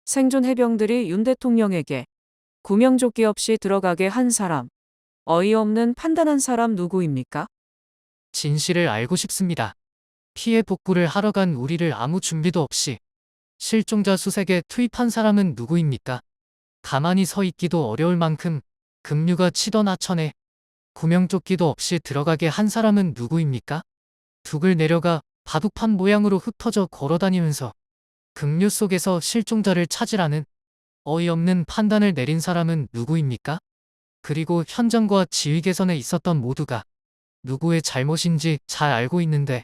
생존 해병들이 윤 대통령에게 구명조끼 없이 들어가게 한 사람. 어이없는 판단한 사람 누구입니까? 진실을 알고 싶습니다. 피해 복구를 하러 간 우리를 아무 준비도 없이 실종자 수색에 투입한 사람은 누구입니까? 가만히 서 있기도 어려울 만큼 급류가 치던 하천에 구명조끼도 없이 들어가게 한 사람은 누구입니까? 둑을 내려가 바둑판 모양으로 흩어져 걸어다니면서 급류 속에서 실종자를 찾으라는 어이없는 판단을 내린 사람은 누구입니까? 그리고 현장과 지휘 개선에 있었던 모두가 누구의 잘못인지 잘 알고 있는데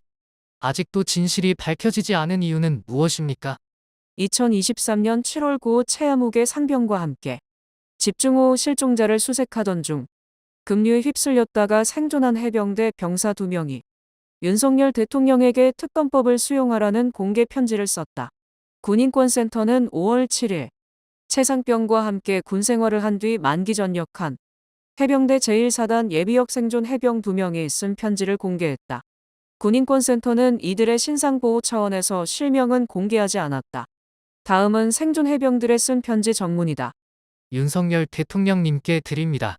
아직도 진실이 밝혀지지 않은 이유는 무엇입니까? 2023년 7월 9일 최아무개 상병과 함께 집중호우 실종자를 수색하던 중 급류에 휩쓸렸다가 생존한 해병대 병사 2명이 윤석열 대통령에게 특검법을 수용하라는 공개 편지를 썼다. 군인권센터는 5월 7일 최상병과 함께 군생활을 한 뒤 만기 전역한 해병대 제1사단 예비역 생존 해병 2명이 쓴 편지를 공개했다. 군인권센터는 이들의 신상보호 차원에서 실명은 공개하지 않았다. 다음은 생존 해병들의 쓴 편지 전문이다. 윤석열 대통령님께 드립니다.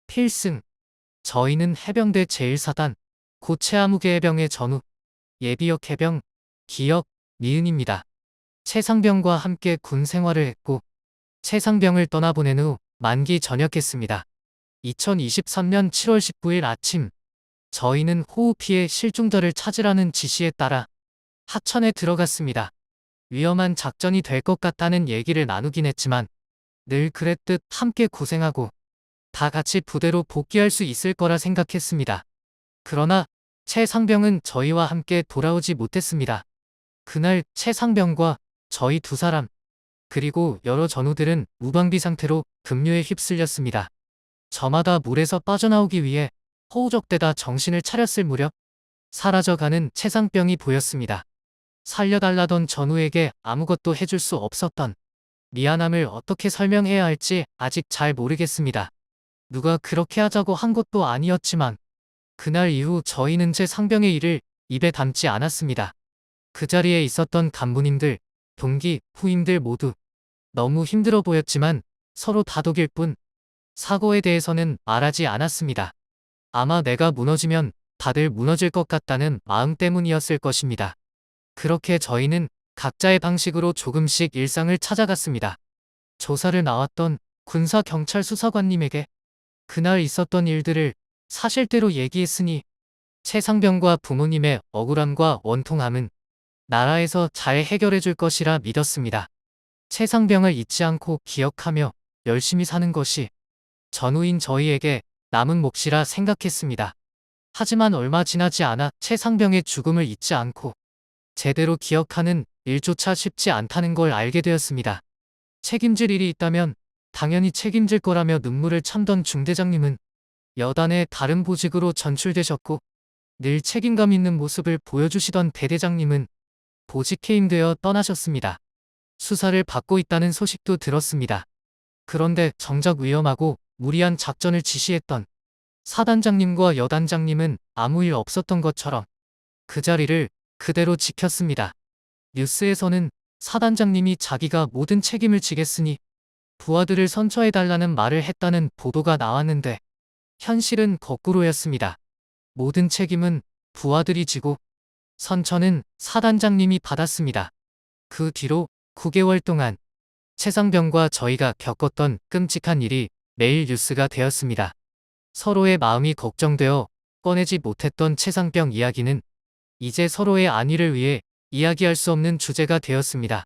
필승. 저희는 해병대 제1사단 고 최아무개 해병의 전우 예비역 해병 기역 미은입니다. 최상병과 함께 군 생활을 했고 최상병을 떠나보낸 후 만기 전역했습니다. 2023년 7월 19일 아침 저희는 호우 피해 실종자를 찾으라는 지시에 따라 하천에 들어갔습니다. 위험한 작전이 될 것 같다는 얘기를 나누긴 했지만 늘 그랬듯 함께 고생하고 다 같이 부대로 복귀할 수 있을 거라 생각했습니다. 그러나 최상병은 저희와 함께 돌아오지 못했습니다. 그날 최상병과 저희 2사람 그리고 여러 전우들은 무방비 상태로 급류에 휩쓸렸습니다. 저마다 물에서 빠져나오기 위해 허우적대다 정신을 차렸을 무렵 사라져가는 최상병이 보였습니다. 살려달라던 전우에게 아무것도 해줄 수 없었던 미안함을 어떻게 설명해야 할지 아직 잘 모르겠습니다. 누가 그렇게 하자고 한 것도 아니었지만 그날 이후 저희는 최상병의 일을 입에 담지 않았습니다. 그 자리에 있었던 간부님들, 동기, 후임들 모두 너무 힘들어 보였지만 서로 다독일 뿐 사고에 대해서는 말하지 않았습니다. 아마 내가 무너지면 다들 무너질 것 같다는 마음 때문이었을 것입니다. 그렇게 저희는 각자의 방식으로 조금씩 일상을 찾아갔습니다. 조사를 나왔던 군사경찰수사관님에게 그날 있었던 일들을 사실대로 얘기했으니 최상병과 부모님의 억울함과 원통함은 나라에서 잘 해결해 줄 것이라 믿었습니다. 최상병을 잊지 않고 기억하며 열심히 사는 것이 전우인 저희에게 남은 몫이라 생각했습니다. 하지만 얼마 지나지 않아 최상병의 죽음을 잊지 않고 제대로 기억하는 일조차 쉽지 않다는 걸 알게 되었습니다. 책임질 일이 있다면 당연히 책임질 거라며 눈물을 참던 중대장님은 여단의 다른 보직으로 전출되셨고 늘 책임감 있는 모습을 보여주시던 대대장님은 보직 해임되어 떠나셨습니다. 수사를 받고 있다는 소식도 들었습니다. 그런데 정작 위험하고 무리한 작전을 지시했던 사단장님과 여단장님은 아무 일 없었던 것처럼 그 자리를 그대로 지켰습니다. 뉴스에서는 사단장님이 자기가 모든 책임을 지겠으니 부하들을 선처해달라는 말을 했다는 보도가 나왔는데 현실은 거꾸로였습니다. 모든 책임은 부하들이 지고 선처는 사단장님이 받았습니다. 그 뒤로 9개월 동안 최상병과 저희가 겪었던 끔찍한 일이 매일 뉴스가 되었습니다. 서로의 마음이 걱정되어 꺼내지 못했던 최상병 이야기는 이제 서로의 안위를 위해 이야기할 수 없는 주제가 되었습니다.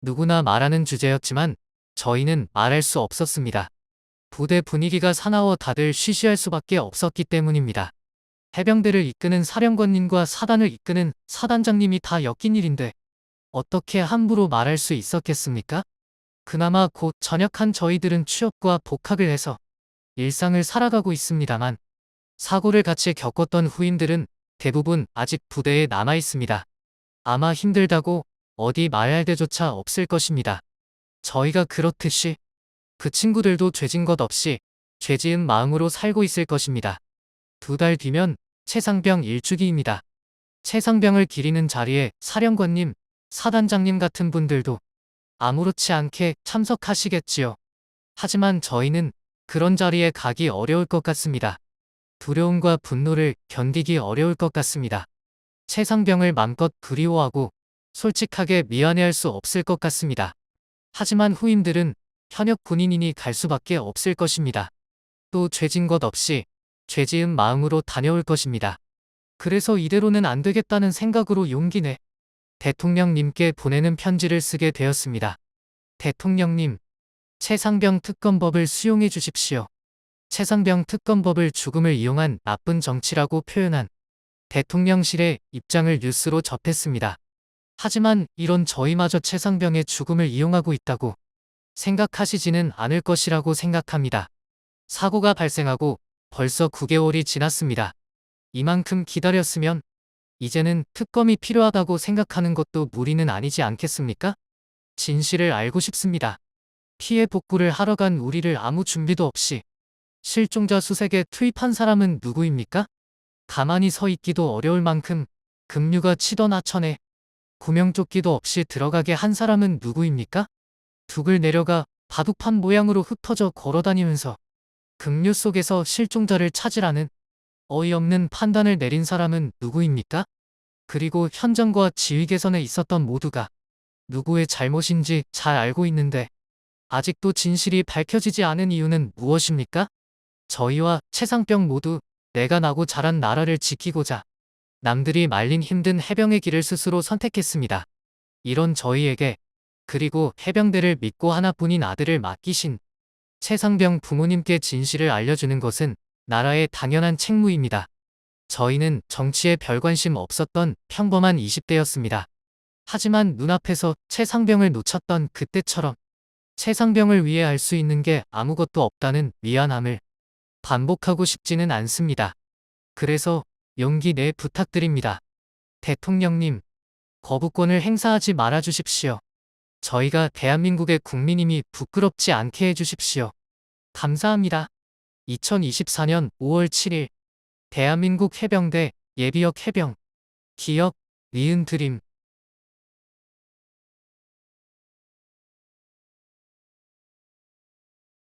누구나 말하는 주제였지만 저희는 말할 수 없었습니다. 부대 분위기가 사나워 다들 쉬쉬할 수밖에 없었기 때문입니다. 해병대를 이끄는 사령관님과 사단을 이끄는 사단장님이 다 엮인 일인데 어떻게 함부로 말할 수 있었겠습니까? 그나마 곧 전역한 저희들은 취업과 복학을 해서 일상을 살아가고 있습니다만 사고를 같이 겪었던 후임들은 대부분 아직 부대에 남아 있습니다. 아마 힘들다고 어디 말할 데조차 없을 것입니다. 저희가 그렇듯이 그 친구들도 죄진 것 없이 죄지은 마음으로 살고 있을 것입니다. 2달 뒤면 최상병 일주기입니다. 최상병을 기리는 자리에 사령관님, 사단장님 같은 분들도 아무렇지 않게 참석하시겠지요. 하지만 저희는 그런 자리에 가기 어려울 것 같습니다. 두려움과 분노를 견디기 어려울 것 같습니다. 최상병을 맘껏 그리워하고 솔직하게 미안해할 수 없을 것 같습니다. 하지만 후임들은 현역 군인이니 갈 수밖에 없을 것입니다. 또 죄진 것 없이 죄지은 마음으로 다녀올 것입니다. 그래서 이대로는 안 되겠다는 생각으로 용기 내 대통령님께 보내는 편지를 쓰게 되었습니다. 대통령님, 최상병 특검법을 수용해 주십시오. 최상병 특검법을 죽음을 이용한 나쁜 정치라고 표현한 대통령실의 입장을 뉴스로 접했습니다. 하지만 이런 저희마저 최상병의 죽음을 이용하고 있다고 생각하시지는 않을 것이라고 생각합니다. 사고가 발생하고 벌써 9개월이 지났습니다. 이만큼 기다렸으면 이제는 특검이 필요하다고 생각하는 것도 무리는 아니지 않겠습니까? 진실을 알고 싶습니다. 피해 복구를 하러 간 우리를 아무 준비도 없이 실종자 수색에 투입한 사람은 누구입니까? 가만히 서 있기도 어려울 만큼 급류가 치던 하천에 구명조끼도 없이 들어가게 한 사람은 누구입니까? 둑을 내려가 바둑판 모양으로 흩어져 걸어다니면서 급류 속에서 실종자를 찾으라는 어이없는 판단을 내린 사람은 누구입니까? 그리고 현장과 지휘 개선에 있었던 모두가 누구의 잘못인지 잘 알고 있는데 아직도 진실이 밝혀지지 않은 이유는 무엇입니까? 저희와 최상병 모두 내가 나고 자란 나라를 지키고자 남들이 말린 힘든 해병의 길을 스스로 선택했습니다. 이런 저희에게 그리고 해병대를 믿고 하나뿐인 아들을 맡기신 최상병 부모님께 진실을 알려주는 것은 나라의 당연한 책무입니다. 저희는 정치에 별 관심 없었던 평범한 20대였습니다. 하지만 눈앞에서 최상병을 놓쳤던 그때처럼 최상병을 위해 할 수 있는 게 아무것도 없다는 미안함을 반복하고 싶지는 않습니다. 그래서 용기 내 부탁드립니다. 대통령님, 거부권을 행사하지 말아 주십시오. 저희가 대한민국의 국민임이 부끄럽지 않게 해주십시오. 감사합니다. 2024년 5월 7일 대한민국 해병대 예비역 해병 기역 니은 드림